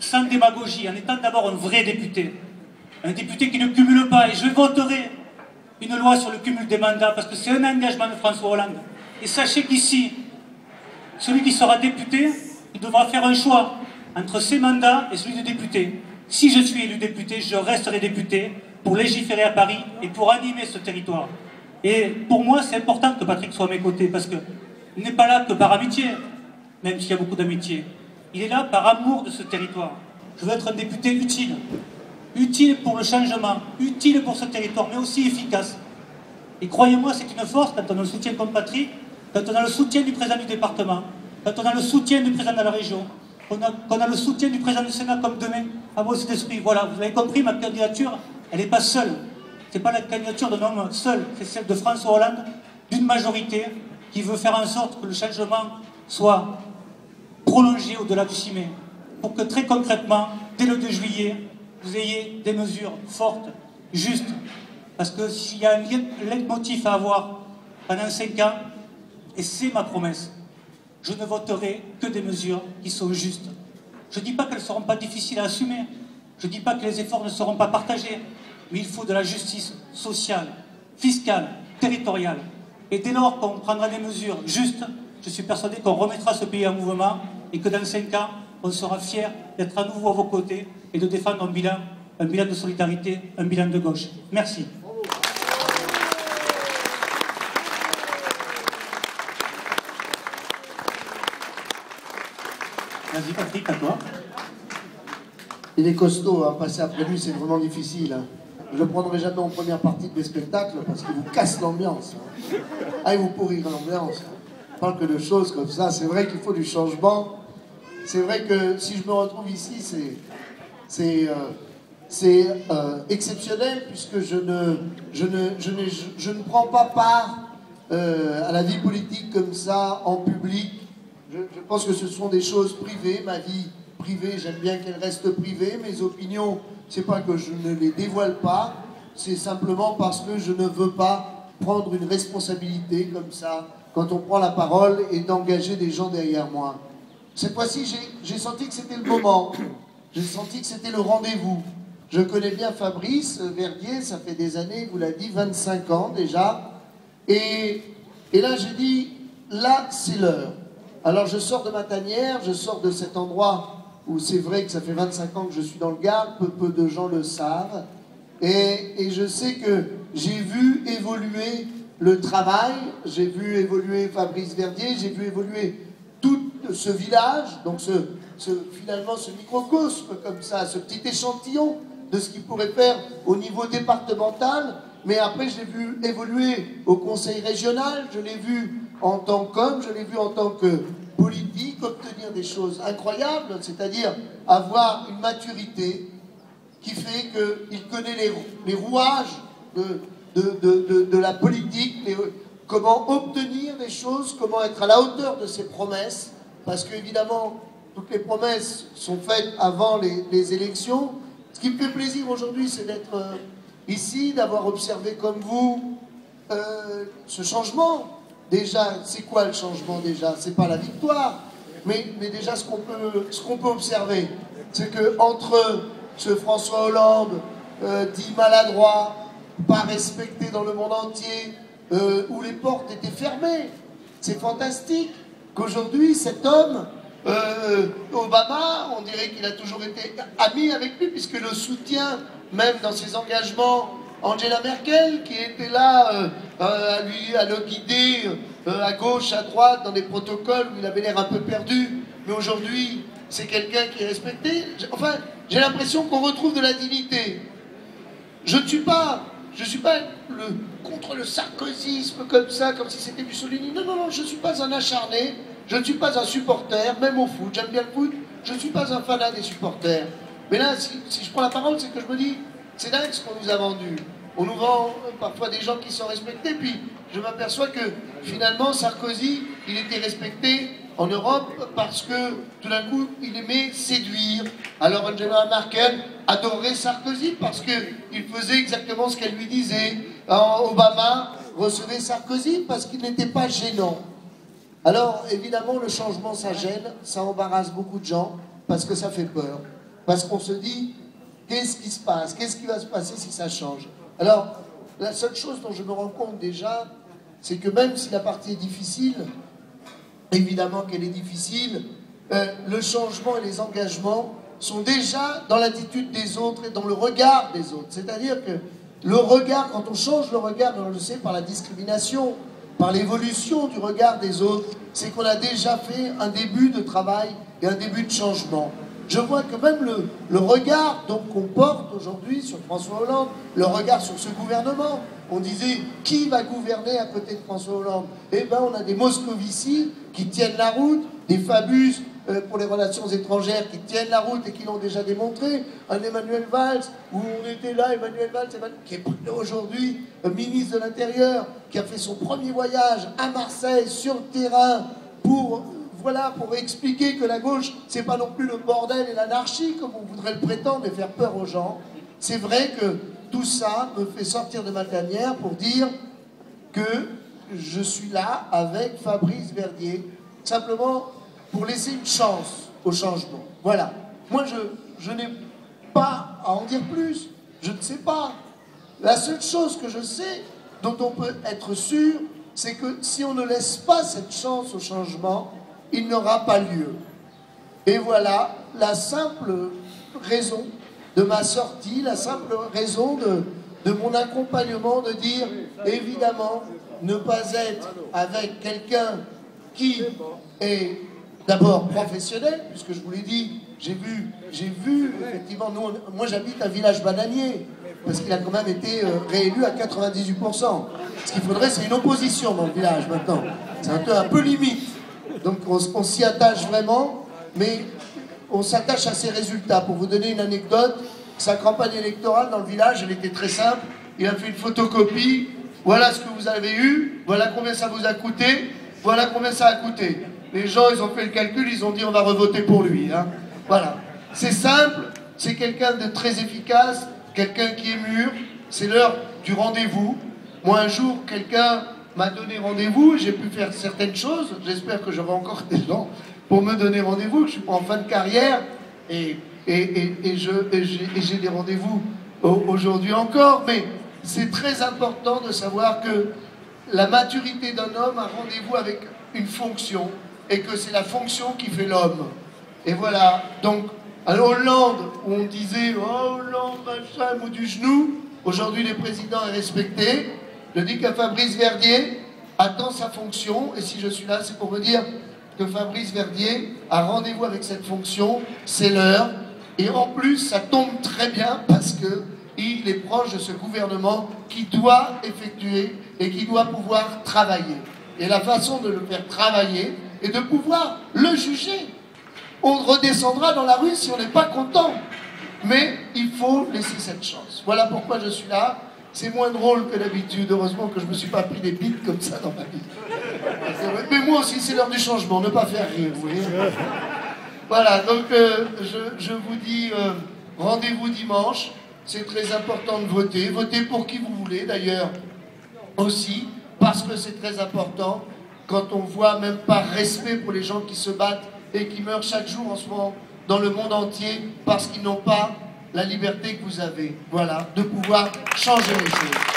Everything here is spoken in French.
sans démagogie, en étant d'abord un vrai député. Un député qui ne cumule pas. Et je voterai une loi sur le cumul des mandats, parce que c'est un engagement de François Hollande. Et sachez qu'ici, celui qui sera député, il devra faire un choix entre ses mandats et celui de député. Si je suis élu député, je resterai député pour légiférer à Paris et pour animer ce territoire. Et pour moi, c'est important que Patrick soit à mes côtés, parce qu'il n'est pas là que par amitié, même s'il y a beaucoup d'amitié. Il est là par amour de ce territoire. Je veux être un député utile. Utile pour le changement, utile pour ce territoire, mais aussi efficace. Et croyez-moi, c'est une force quand on a le soutien comme Patrick, quand on a le soutien du président du département, quand on a le soutien du président de la région, qu'on a le soutien du président du Sénat comme demain, à vos esprits. Voilà, vous avez compris, ma candidature, elle n'est pas seule. Ce n'est pas la candidature d'un homme seul, c'est celle de François Hollande, d'une majorité qui veut faire en sorte que le changement soit prolongé au-delà du 6 mai, pour que très concrètement, dès le 2 juillet, vous ayez des mesures fortes, justes. Parce que s'il y a un leitmotiv à avoir pendant 5 ans, et c'est ma promesse, je ne voterai que des mesures qui sont justes. Je ne dis pas qu'elles ne seront pas difficiles à assumer, je ne dis pas que les efforts ne seront pas partagés, mais il faut de la justice sociale, fiscale, territoriale. Et dès lors qu'on prendra des mesures justes, je suis persuadé qu'on remettra ce pays en mouvement et que dans 5 ans, on sera fiers d'être à nouveau à vos côtés et de défendre un bilan de solidarité, un bilan de gauche. Merci. Vas-y Patrick, à toi. Il est costaud, hein. Passer après lui, c'est vraiment difficile. Hein. Je ne le prendrai jamais en première partie de mes spectacles parce qu'il vous casse l'ambiance. Hein. Ah, il vous pourrit l'ambiance. On parle que de choses comme ça. C'est vrai qu'il faut du changement. C'est vrai que si je me retrouve ici, c'est exceptionnel puisque je ne prends pas part à la vie politique comme ça, en public. Je pense que ce sont des choses privées. Ma vie privée, j'aime bien qu'elle reste privée. Mes opinions, c'est pas que je ne les dévoile pas, c'est simplement parce que je ne veux pas prendre une responsabilité comme ça, quand on prend la parole et d'engager des gens derrière moi. Cette fois-ci, j'ai senti que c'était le moment. J'ai senti que c'était le rendez-vous. Je connais bien Fabrice Verdier, ça fait des années, il vous l'a dit, 25 ans déjà. Et là, j'ai dit, là, c'est l'heure. Alors, je sors de ma tanière, je sors de cet endroit où c'est vrai que ça fait 25 ans que je suis dans le Gard, peu de gens le savent. Et je sais que j'ai vu évoluer le travail, j'ai vu évoluer Fabrice Verdier, j'ai vu évoluer tout ce village, donc finalement ce microcosme comme ça, ce petit échantillon de ce qu'il pourrait faire au niveau départemental, mais après je l'ai vu évoluer au conseil régional, je l'ai vu en tant qu'homme, je l'ai vu en tant que politique, obtenir des choses incroyables, c'est-à-dire avoir une maturité qui fait qu'il connaît les rouages de la politique, comment obtenir des choses, comment être à la hauteur de ses promesses, parce qu'évidemment, toutes les promesses sont faites avant les élections. Ce qui me fait plaisir aujourd'hui, c'est d'être ici, d'avoir observé comme vous ce changement. Déjà, c'est quoi le changement déjà? C'est pas la victoire, mais déjà ce qu'on peut observer, c'est que entre ce François Hollande dit maladroit, pas respecté dans le monde entier, où les portes étaient fermées, c'est fantastique qu'aujourd'hui cet homme, Obama, on dirait qu'il a toujours été ami avec lui, puisque le soutient même dans ses engagements. Angela Merkel, qui était là à le guider à gauche, à droite, dans des protocoles où il avait l'air un peu perdu, mais aujourd'hui, c'est quelqu'un qui est respecté. Enfin, j'ai l'impression qu'on retrouve de la dignité. Je ne suis pas contre le sarkozysme comme ça, comme si c'était Mussolini. Non, non, non, je ne suis pas un acharné, je ne suis pas un supporter, même au foot, j'aime bien le foot, je ne suis pas un fanat des supporters. Mais là, si je prends la parole, c'est que je me dis, c'est dingue ce qu'on nous a vendu. On nous vend parfois des gens qui sont respectés, puis je m'aperçois que finalement Sarkozy, il était respecté en Europe parce que tout d'un coup, il aimait séduire. Alors Angela Merkel adorait Sarkozy parce qu'il faisait exactement ce qu'elle lui disait. Obama recevait Sarkozy parce qu'il n'était pas gênant. Alors évidemment, le changement, ça gêne, ça embarrasse beaucoup de gens parce que ça fait peur. parce qu'on se dit, qu'est-ce qui se passe? Qu'est-ce qui va se passer si ça change? Alors, la seule chose dont je me rends compte déjà, c'est que même si la partie est difficile, évidemment qu'elle est difficile, le changement et les engagements sont déjà dans l'attitude des autres et dans le regard des autres. C'est-à-dire que le regard, quand on change le regard, on le sait par la discrimination, par l'évolution du regard des autres, c'est qu'on a déjà fait un début de travail et un début de changement. Je vois que même le regard qu'on porte aujourd'hui sur François Hollande, le regard sur ce gouvernement, on disait qui va gouverner à côté de François Hollande? Eh bien, on a des Moscovici qui tiennent la route, des Fabius pour les relations étrangères qui tiennent la route et qui l'ont déjà démontré, un Emmanuel Valls, où on était là, Emmanuel Valls, qui est aujourd'hui ministre de l'Intérieur, qui a fait son premier voyage à Marseille, sur le terrain, pour expliquer que la gauche, c'est pas non plus le bordel et l'anarchie, comme on voudrait le prétendre, et faire peur aux gens. C'est vrai que tout ça me fait sortir de ma tanière pour dire que je suis là avec Fabrice Verdier, simplement pour laisser une chance au changement. Voilà. Moi, je n'ai pas à en dire plus. Je ne sais pas. La seule chose que je sais, dont on peut être sûr, c'est que si on ne laisse pas cette chance au changement, il n'aura pas lieu. Et voilà la simple raison de ma sortie, la simple raison de mon accompagnement, de dire, évidemment, ne pas être avec quelqu'un qui est d'abord professionnel, puisque je vous l'ai dit, j'ai vu, effectivement, moi j'habite un village bananier, parce qu'il a quand même été réélu à 98%. Ce qu'il faudrait, c'est une opposition dans le village maintenant. C'est un peu limite. Donc on s'y attache vraiment, mais on s'attache à ses résultats. Pour vous donner une anecdote, sa campagne électorale dans le village, elle était très simple. Il a fait une photocopie, voilà ce que vous avez eu, voilà combien ça vous a coûté, voilà combien ça a coûté. Les gens, ils ont fait le calcul, ils ont dit on va revoter pour lui. Hein. Voilà. C'est simple, c'est quelqu'un de très efficace, quelqu'un qui est mûr, c'est l'heure du rendez-vous. Moi, un jour, quelqu'un m'a donné rendez-vous, j'ai pu faire certaines choses, j'espère que j'aurai encore des gens pour me donner rendez-vous, que je suis pas en fin de carrière, et j'ai des rendez-vous aujourd'hui encore, mais c'est très important de savoir que la maturité d'un homme a rendez-vous avec une fonction, et que c'est la fonction qui fait l'homme. Et voilà, donc, à Hollande, où on disait « Oh, Hollande, machin, mot du genou », aujourd'hui le président est respecté. Je dis que Fabrice Verdier attend sa fonction, et si je suis là, c'est pour me dire que Fabrice Verdier a rendez-vous avec cette fonction, c'est l'heure, et en plus, ça tombe très bien, parce qu'il est proche de ce gouvernement qui doit effectuer et qui doit pouvoir travailler. Et la façon de le faire travailler, et de pouvoir le juger. On redescendra dans la rue si on n'est pas content. Mais il faut laisser cette chance. Voilà pourquoi je suis là. C'est moins drôle que d'habitude. Heureusement que je ne me suis pas pris des bites comme ça dans ma vie. Mais moi aussi, c'est l'heure du changement. Ne pas faire rire, vous voyez. Voilà, donc je vous dis rendez-vous dimanche. C'est très important de voter. Votez pour qui vous voulez, d'ailleurs, aussi, parce que c'est très important. Quand on voit même pas respect pour les gens qui se battent et qui meurent chaque jour en ce moment dans le monde entier parce qu'ils n'ont pas la liberté que vous avez, voilà, de pouvoir changer les choses.